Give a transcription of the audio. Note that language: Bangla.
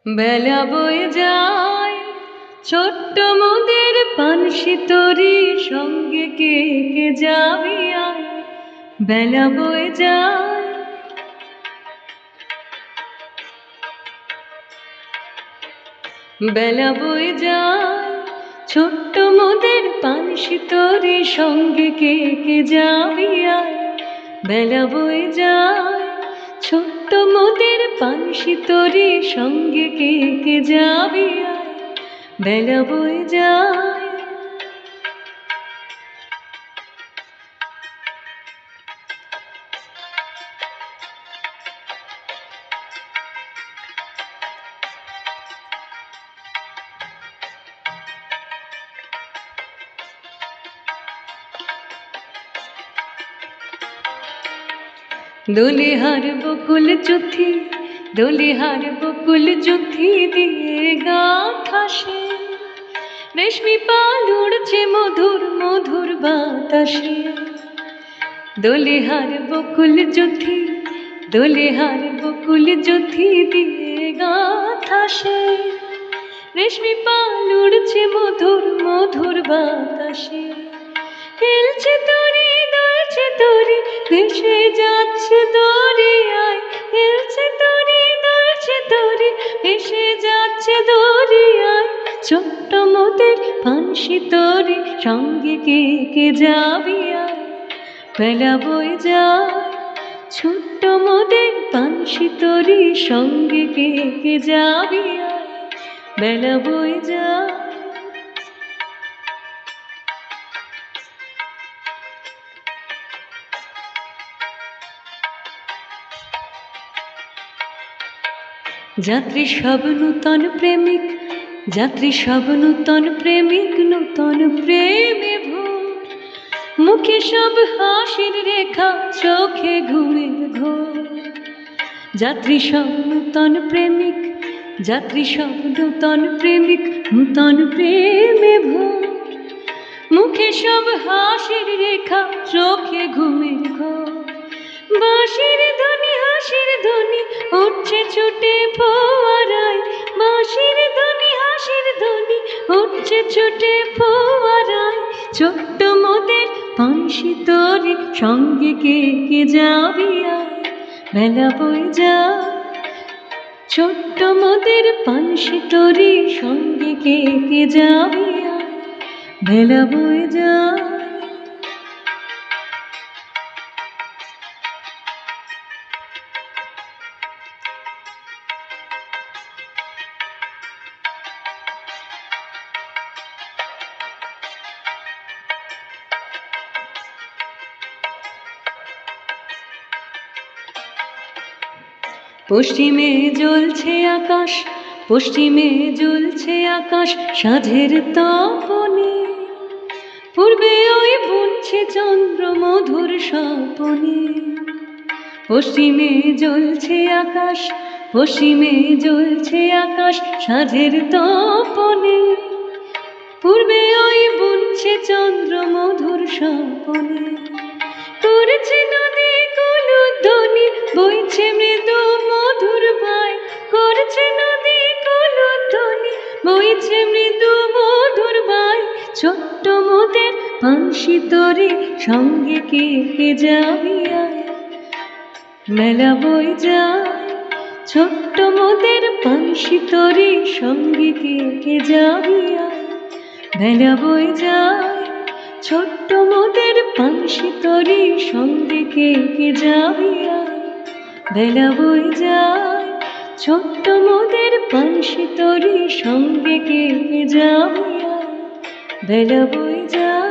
বেলা বয়ে যায়, ছোট্ট মোদের পানসি তরি সঙ্গে কে কে যাবি আয়। বেলা বয়ে যায়, বেলা বয়ে যায়, ছোট্ট মোদের পানসি তরি সঙ্গে কে কে যাবি আয়। বেলা বয়ে যায়, ছোট্ট মোদের পানসি তরি সঙ্গে কে কে যাবি আয়। বেলা বয়ে যায়, দোলেহার বকুল চুথি, দোলেহার বকুল চুথি দিয়ে গাঁথা সে রেশমি পাল উড়ছে মধুর মধুর বাতাসে। দোলেহার বকুল চুথি, দোলেহার বকুল চুথি দিয়ে গাঁথা সে রেশমি পাল উড়ছে মধুর মধুর বাতাসে। খেলছে তরি দুলছে তরি ভেসে যাচ্ছে দরিয়ায়। খেলছে তরি দুলছে তরি ভেসে যাচ্ছে দরিয়ায়। ছোট্ট মোদের পানসি তরি সঙ্গে কে কে যাবি আয়। বেলা বয়ে যায়, ছোট্ট মোদের পানসি তরি সঙ্গে কে কে যাবি আয়। বেলা বয়ে যায়, যাত্রী সব নূতন প্রেমিক, যাত্রী সব নূতন প্রেমিক নূতন প্রেমে ভোর। মুখে সব হাসির রেখা, চোখে ঘুমের ঘোর। যাত্রী সব নূতন প্রেমিক, যাত্রী সব নূতন প্রেমিক নূতন প্রেমে ভোর। মুখে সব হাসির রেখা, চোখে ঘুমের ঘোর। বাঁশির ধ্বনি হাসির ধ্বনি উঠছে ছুটে ফোয়ারায়। বাঁশির ধ্বনি হাসির ধ্বনি উঠছে ছুটে ফোয়ারায়। ছোট্ট মোদের পানসি তরি সঙ্গে কে কে যাবি আয়। বেলা বয়ে যায়, ছোট্ট মোদের পানসি তরি সঙ্গে কে কে যাবি আয়। বেলা বয়ে যায়, পশ্চিমে জ্বলছে আকাশ, পশ্চিমে জ্বলছে আকাশ সাঁঝের তপনে। পূর্বে ওই বুনছে চন্দ্র মধুর স্বপনে। পশ্চিমে জ্বলছে আকাশ, পশ্চিমে জ্বলছে আকাশ সাঁঝের তপনে। পূর্বে ওই বুনছে চন্দ্র মধুর স্বপনে। করছে নদী কুলুধ্বনি বইছে মৃদু মধুর বাই। করছে নদী কুলুধ্বনি বইছে মৃদু মধুর বাই। ছোট্ট মোদের পানসি তরি সঙ্গে কে কে যাবি আয়। মেলা বয়ে যায়, ছোট্ট মোদের পানসি তরি সঙ্গে কে কে যাবি আয়। মেলা বয়ে যায়, ছোট্ট মোদের পানসি তরি সঙ্গে কে কে যাবি আয়। বেলা বয়ে যায়, ছোট্ট মোদের পানসি তরি সঙ্গে কে কে যাবি আয়। বেলা বয়ে যায়।